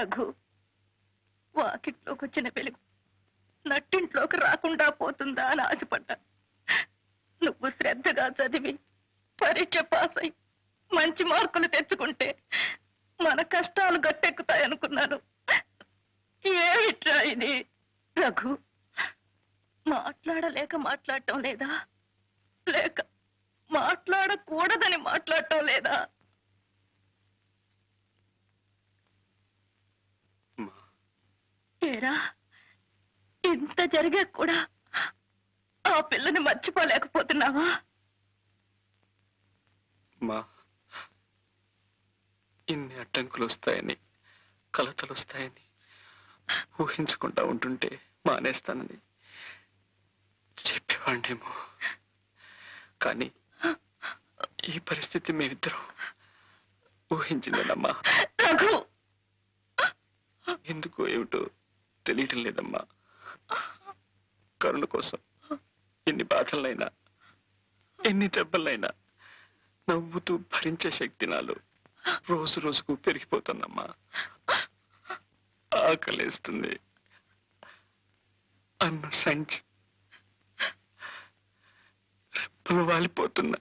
రఘు, వాకిట్లోకి వచ్చిన వెలుగు నట్టింట్లోకి రాకుండా పోతుందా అని ఆశపడ్డా. నువ్వు శ్రద్ధగా చదివి పరీక్ష పాస్ అయి మంచి మార్కులు తెచ్చుకుంటే మన కష్టాలు గట్టెక్కుతాయనుకున్నాను. ఏమిట్రా ఇది? రఘు, మాట్లాడలేక మాట్లాడటం లేదా, లేక మాట్లాడకూడదని మాట్లాడటం లేదా? ఏరా, ఇంత జరిగా కూడా ఆ పిల్లని మర్చిపోలేకపోతున్నావా? మా ఇన్ని అడ్డంకులు వస్తాయని, కలతలు వస్తాయని ఊహించకుండా ఉంటుంటే మానేస్తానని చెప్పేవాడినేమో. కానీ ఈ పరిస్థితి మేమిద్దరం ఊహించిందేనమ్మా. ఎందుకో ఏమిటో తెలియటం లేదమ్మా. కరుణ కోసం ఎన్ని బాధలైనా, ఎన్ని దెబ్బలైనా నవ్వుతూ భరించే శక్తి నాలో రోజు రోజుకు పెరిగిపోతుందమ్మా. ఆకలేస్తుంది అన్న సంచి రెప్పలు వాలిపోతున్నా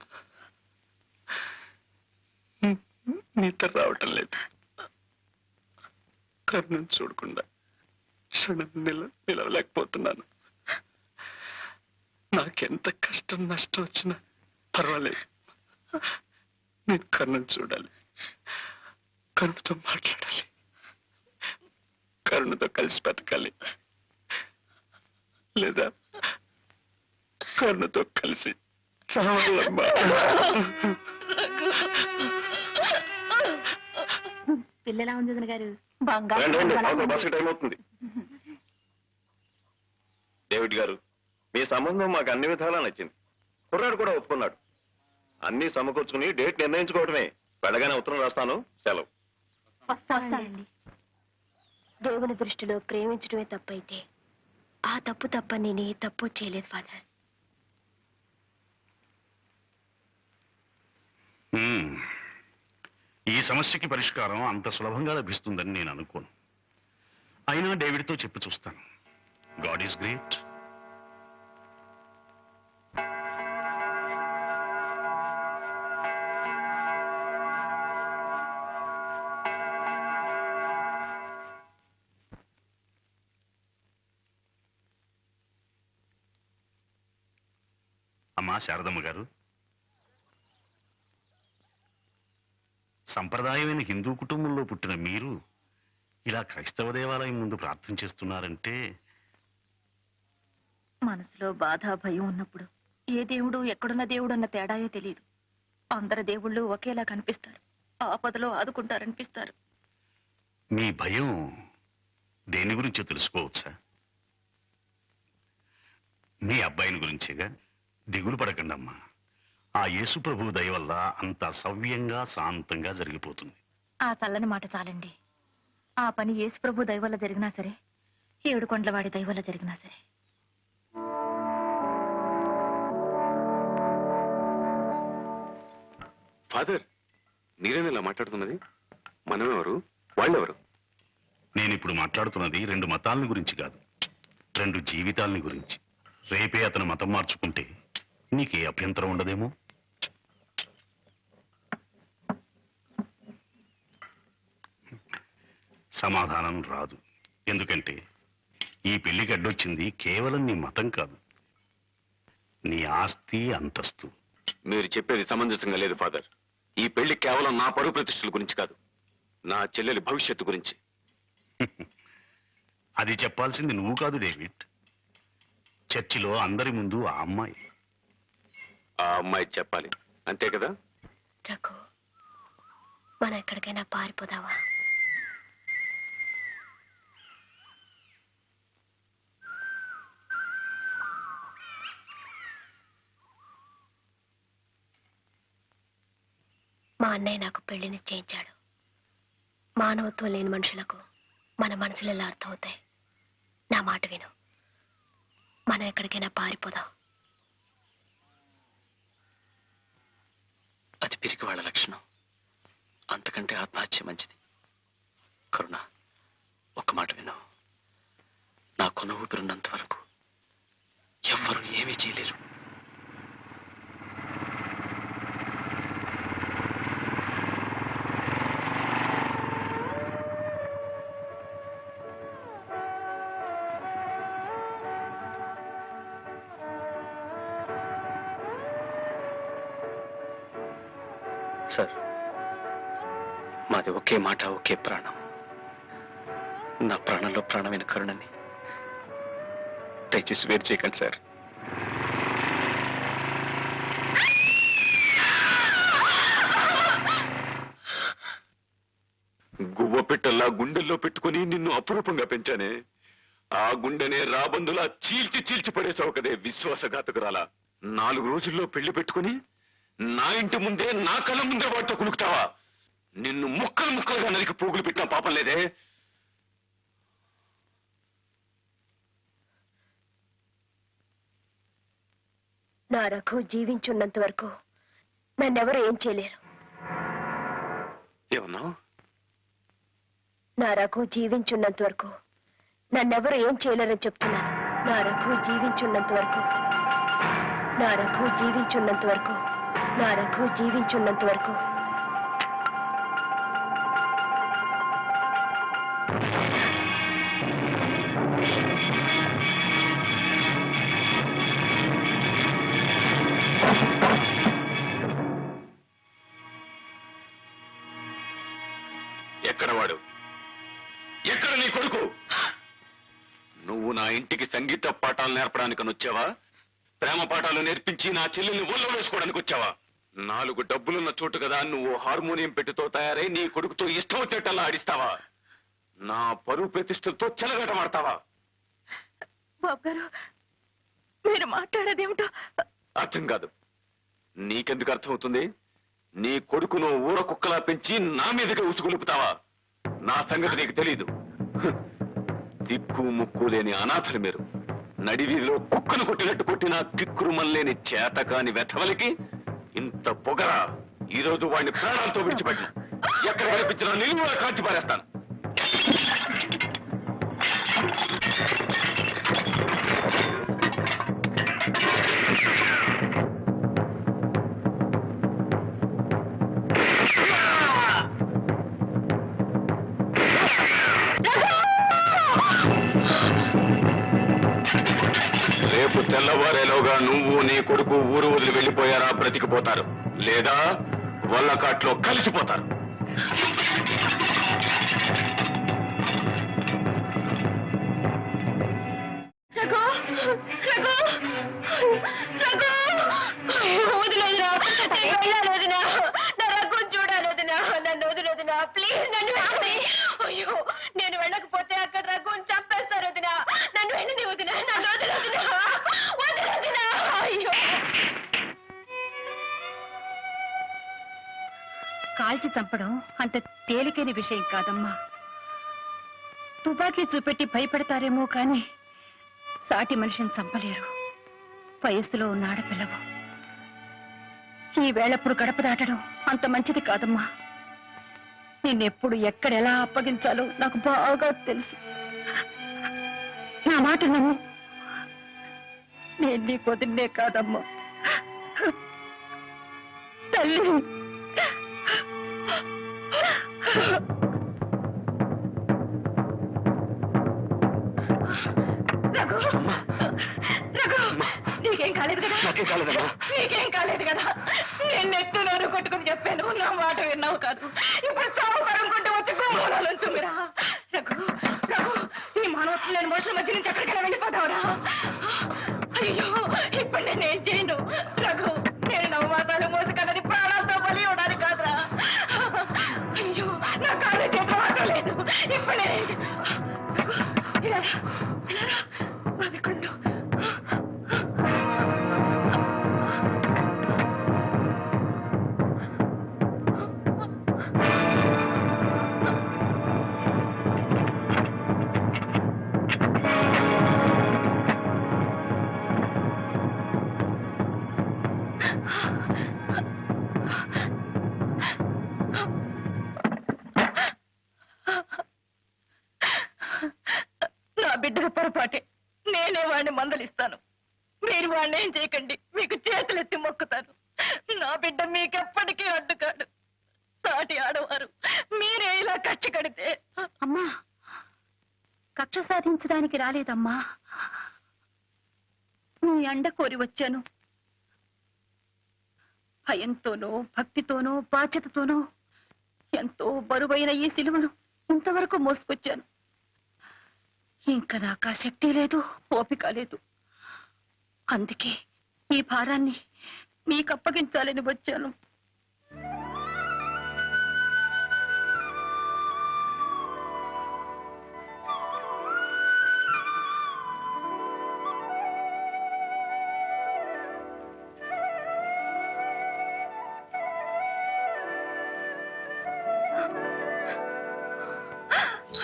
నిద్ర రావటం లేదు. కరుణను చూడకుండా క్షణం నిలవలేకపోతున్నాను. నాకెంత కష్టం నష్టం వచ్చినా పర్వాలేదు, నేను కరుణను చూడాలి, కరుణతో మాట్లాడాలి, కరుణతో కలిసి బతకాలి, లేదా కరుణతో కలిసి చావాలమ్మా. పిల్లలా ఉంది గారు. బస్సు టైం అవుతుంది. డేవిడ్ గారు, మీ సంబంధం మాకు అన్ని విధాలా నచ్చింది. కుర్రాడు కూడా ఒప్పుకున్నాడు. అన్ని సమకూర్చుకుని డేట్ నిర్ణయించుకోవడమే. వెళ్ళగానే ఉత్తరం రాస్తాను. సెలవు. దేవుని దృష్టిలో ప్రేమించడమే తప్పైతే ఆ తప్పు తప్ప నేను ఏ తప్పు చేయలేదు ఫాదర్. ఈ సమస్యకి పరిష్కారం అంత సులభంగా లభిస్తుందని నేను అనుకోను. అయినా డేవిడ్తో చెప్పి చూస్తాను. God is great. అమ్మా శారదమ్మ గారు, సంప్రదాయమైన హిందూ కుటుంబంలో పుట్టిన మీరు ఇలా క్రైస్తవ దేవాలయం ముందు ప్రార్థన చేస్తున్నారంటే, మనసులో బాధ భయం ఉన్నప్పుడు ఏ దేవుడు ఎక్కడున్న దేవుడు అన్న తేడాయో తెలియదు. అందరు దేవుళ్ళు ఒకేలా కనిపిస్తారు, ఆపదలో ఆదుకుంటారనిపిస్తారు. మీ భయం దేని గురించో తెలుసుకోవచ్చా? మీ అబ్బాయిని గురించేగా. దిగులు పడకండమ్మా. ఆ యేసు ప్రభువు దయ వల్ల అంత సవ్యంగా శాంతంగా జరిగిపోతుంది. ఆ చల్లని మాట చాలండి. ఆ పని యేసు ప్రభు దయ వల్ల జరిగినా సరే, ఏడుకొండలవాడి దయ వల్ల జరిగినా సరే. ఫాదర్, మీరేనా ఇలా మాట్లాడుతున్నది? మనమెవరు, వాళ్ళెవరు? నేనిప్పుడు మాట్లాడుతున్నది 2 మతాలని గురించి కాదు, 2 జీవితాలని గురించి. రేపే అతను మతం మార్చుకుంటే నీకే అభ్యంతరం ఉండదేమో. సమాధానం రాదు. ఎందుకంటే ఈ పెళ్లికి అడ్డొచ్చింది కేవలం నీ మతం కాదు, నీ ఆస్తి అంతస్తు. మీరు చెప్పేది సమంజసంగా లేదు ఫాదర్. ఈ పెళ్లి కేవలం నా పరువు ప్రతిష్టల గురించి కాదు, నా చెల్లెలి భవిష్యత్తు గురించి. అది చెప్పాల్సింది నువ్వు కాదు డేవిడ్. చర్చిలో అందరి ముందు ఆ అమ్మాయి చెప్పాలి, అంతే కదా? రఘు, మనం ఎక్కడికైనా పారిపోదావా? మా అన్నయ్య నాకు పెళ్లి నిశ్చయించాడు. మానవత్వం లేని మనుషులకు మన మనసులు ఎలా అర్థమవుతాయి? నా మాట విను, మనం ఎక్కడికైనా పారిపోదాం. అది పిరికి వాళ్ళ లక్షణం. అంతకంటే ఆత్మహత్య మంచిది. కరుణ, ఒక మాట విను, నా కొన ఊపిరున్నంత వరకు ఎవ్వరూ ఏమీ చేయలేరు. సార్, మాది ఒకే మాట, ఒకే ప్రాణం. నా ప్రాణంలో ప్రాణమైన కరుణని దయచేసి వేరు చేయకండి సార్. గువ్వ పెట్టల్లా గుండెల్లో పెట్టుకుని నిన్ను అపురూపంగా పెంచానే, ఆ గుండెనే రాబందులా చీల్చి చీల్చి పడేసావు కదే విశ్వాసఘాతకురాలా. 4 రోజుల్లో పెళ్లి పెట్టుకుని నా ఇంటి ముందే, నా కళ్ళ ముందే వాటితో కునుకుతావా? నిన్ను ముక్కలు ముక్కలుగా నరికి పోగులు పెట్టిన పాపం లేదే. నా రఘు జీవించున్నంత వరకు నన్నెవరు ఏం చేయలేరు. ఏమన్నావు? నా రఘు జీవించున్నంత వరకు నన్నెవరు ఏం చేయలేరని చెప్తున్నాను. నా రఘు జీవించున్నంత వరకు, నా రఘు జీవించున్నంత వరకు, నా రఘు జీవించున్నంత వరకు. ఎక్కడ వాడు? ఎక్కడ నీ కొడుకు? నువ్వు నా ఇంటికి సంగీత పాఠాలు నేర్పడానికి వచ్చావా? ప్రేమ పాఠాలు నేర్పించి నా చెల్లెల్ని ఒళ్ళో వేసుకోవడానికి వచ్చావా? 4 డబ్బులున్న చోటు కదా నువ్వు హార్మోనియం పెట్టితో తయారై నీ కొడుకుతో ఇష్టం వచ్చేటల్లా ఆడిస్తావా? నా పరువు ప్రతిష్టలతో చెలగటమాడతావా? బాబు గారు, మీరు మాట్లాడేదేమిటో అర్థం కాదు. నీకెందుకు అర్థమవుతుంది? నీ కొడుకును ఊర కుక్కలా పెంచి నా మీదకి ఉసుగొలుపుతావా? నా సంగతి నీకు తెలీదు. దిక్కు ముక్కు లేని అనాథలు మీరు. నడివీధిలో కుక్కను కొట్టినట్టు కొట్టిన కిక్కురుమల్లేని చేతకాని వెధవలికి ఇంత పొగరా? ఈ రోజు వాడిని ప్రాణాలతో విడిచిపెట్టిన ఎక్కడ కనిపించినా నిలువులా కాల్చి పారేస్తాను. రేపు తెల్లవారేలోగా నువ్వు నీ కొడుకు ఊరు వదిలి వెళ్ళిపోయారా బ్రతికిపోతారు, లేదా వల్లకాట్లో కలిసిపోతారు. ప్లీజ్ నన్ను అయ్యో, నేను వెళ్ళకపోతే అక్కడ రఘుని చంపేస్తారు వదినా. నన్ను వెళ్ళని వదినా, నన్ను వదిలేదినా, వదిలేదినా. అయ్యో, కాల్చి చంపడం అంత తేలికైన విషయం కాదమ్మా. తుపాకీ చూపెట్టి భయపెడతారేమో కానీ సాటి మనిషిని చంపలేరు. వయస్సులో ఉన్న ఆడపిల్లవు. ఈ వేళప్పుడు గడప దాటడం అంత మంచిది కాదమ్మా. నిన్నెప్పుడు ఎక్కడెలా అప్పగించాలో నాకు బాగా తెలుసు. నా మాట నమ్ము. నేను నీకు వదిలే కాదమ్మా, తల్లి. రఘు, రఘు, నీకేం కాలేదు కదా? నాకేం కాలేదమ్మా. నీకేం కాలేదు కదా? నేను ఎత్తు నోరు కొట్టుకుని చెప్పాను, నా మాట విన్నావు కాదు. ఇప్పుడు సావుకరం కొట్టు వచ్చి గోమూలంచుమిరా. రఘు, రఘు, ఈ మానవత్వం లేని మనుషుల మధ్య నుంచి ఎక్కడికైనా వెళ్ళిపోతావురా? అయ్యో, ఇప్పుడు నేనేం చేయను రఘు. నేను నవమాసాలు మోసుకన్నది ప్రాణాలతో బలి ఇవ్వడానికి కాదురా. అయ్యో, నా కాళ్ళు చేతులు మాత్రం లేదు. ఇప్పుడు నేనేం బాబికుండు. కొట్టిన పొరపాటే. నేనే వాడిని మందలిస్తాను. మీరు వాడిని ఏం చేయకండి. మీకు చేతులెత్తి మొక్కుతాను. నా బిడ్డ మీకెప్పటికీ అడ్డుకాడు. సాటి ఆడవారు మీరే ఇలా కక్ష కడితే. అమ్మా, కక్ష సాధించడానికి రాలేదమ్మా. నీ అండ కోరి వచ్చాను. భయంతోనో భక్తితోనో బాధ్యతతోనో ఎంతో బరువైన ఈ సిలువను ఇంతవరకు మోసుకొచ్చాను. ఇంకా నాకు ఆ శక్తి లేదు, ఓపిక లేదు. అందుకే ఈ భారాన్ని మీకు అప్పగించాలని వచ్చాను.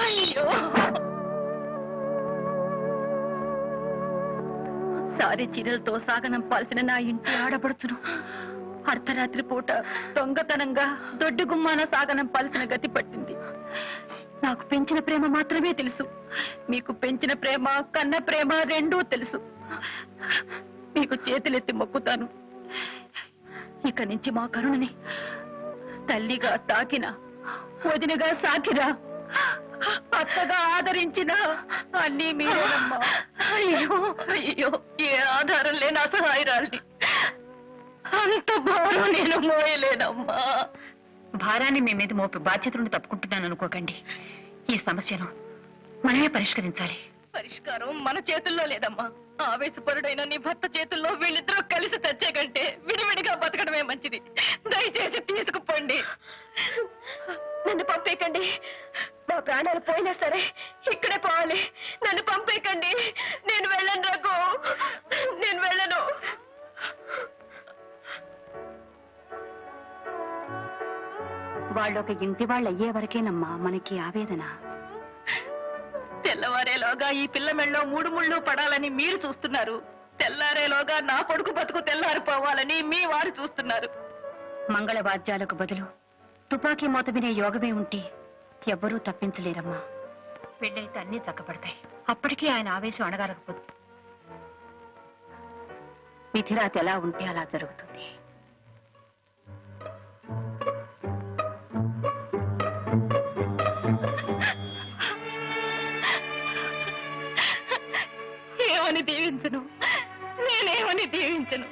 అయ్యో, సారి చీరలతో సాగనంపాల్సిన నా ఇంటి ఆడపడుచును అర్ధరాత్రి పూట దొంగతనంగా దొడ్డి గుమ్మాన సాగనంపాల్సిన గతి పట్టింది. నాకు పెంచిన ప్రేమ మాత్రమే తెలుసు. మీకు పెంచిన ప్రేమ, కన్న ప్రేమ రెండూ తెలుసు. మీకు చేతులెత్తి మొక్కుతాను. ఇక నుంచి మా కరుణని తల్లిగా తాకిన, వదినగా సాకిన, అత్తగా ఆదరించిన అన్నీ మీరేనమ్మా. అయ్యో అయ్యో, ఏ ఆధారం లేని అసహాయరాల్ని. అంత భారం నేను మోయలేనమ్మా. భారాన్ని మీ మీద మోపి బాధ్యతలను తప్పుకుంటున్నాను అనుకోకండి. ఈ సమస్యను మనమే పరిష్కరించాలి. పరిష్కారం మన చేతుల్లో లేదమ్మా. ఆవేశపరుడైన నీ భర్త చేతుల్లో వీళ్ళిద్దరూ కలిసి తెచ్చే కంటే విడివిడిగా బతకడమే మంచిది. దయచేసి తీసుకుపోండి. నన్ను పంపేయకండి. మా ప్రాణాలు పోయినా సరే ఇక్కడే పోవాలి. నన్ను పంపేయకండి. నేను వెళ్ళను రఘు, నేను వెళ్ళను. వాళ్ళొక ఇంటి వాళ్ళు అయ్యే వరకేనమ్మా మనకి ఆవేదన. తెల్లవారేలోగా ఈ పిల్ల మెళ్ళలో 3 ముళ్ళు పడాలని మీరు చూస్తున్నారు. తెల్లారేలోగా నా కొడుకు బతుకు తెల్లారిపోవాలని మీ వారు చూస్తున్నారు. మంగళవాద్యాలకు బదులు తుపాకీ మోత వినే యోగమే ఉంటే ఎవ్వరూ తప్పించలేరమ్మా. పెళ్ళైతే అన్నీ చక్కబడతాయి. అప్పటికీ ఆయన ఆవేశం అణగారకపోదు. విధిరాత ఎలా ఉంటే అలా జరుగుతుంది. ఏమని దీవించను, నేనేమని దీవించను.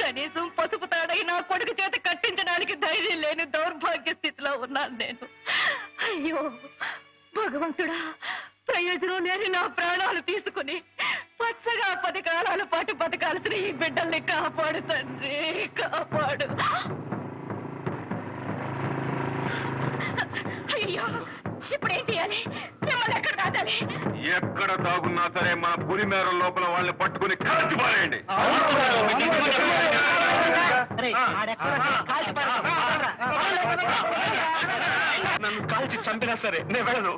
కనీసం పసుపు తాడై నా కొడుకు చేత కట్టించడానికి ధైర్యం లేని దౌర్భాగ్య స్థితిలో ఉన్నాను నేను. అయ్యో భగవంతుడా, ప్రయోజనం లేని నా ప్రాణాలు తీసుకుని పచ్చగా 10 కాలాల పాటు బతకాల్సిన ఈ బిడ్డల్ని కాపాడు తండ్రి, కాపాడు. అయ్యో, ఇప్పుడేం చేయాలి? మిమ్మల్ని ఎక్కడ దాచాలి? ఎక్కడ దాగున్నా సరే మన పులిమేర లోపల వాళ్ళని పట్టుకుని కాల్చి పారేయండి. నన్ను కాల్చి చంపినా సరే నేను వెళ్ళను.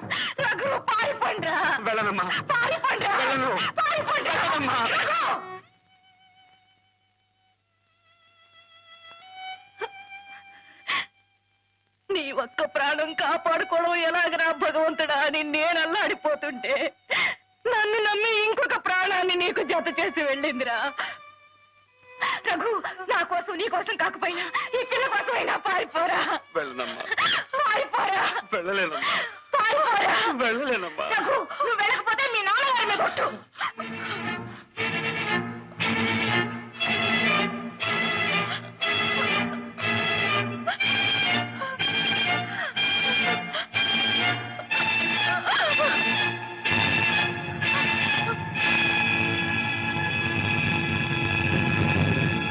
రఘు, పారిపోండ్రా. వెళ్ళనమ్మా, పారిపోండ్రా. వెళ్ళను. పారిపోండ్రా. రఘు! నీ ఒక్క ప్రాణం కాపాడుకోవడం ఎలాగరా భగవంతుడా అని నేను అల్లాడిపోతుంటే నన్ను నమ్మి ఇంకొక ప్రాణాన్ని నీకు జత చేసి వెళ్ళిందిరా. రఘు, నా కోసం నీ కోసం కాకపోయినా ఈ పిల్ల కోసమైనా పారిపోరా. వెళ్ళనమ్మా, పారిపోరా. వెళ్ళలేనమ్మా, పారిపోరా. వెళ్ళలేనమ్మా. రఘు, నువ్వు వెళ్ళకపోతే మీ నాన్నగారి మీద కొట్టు.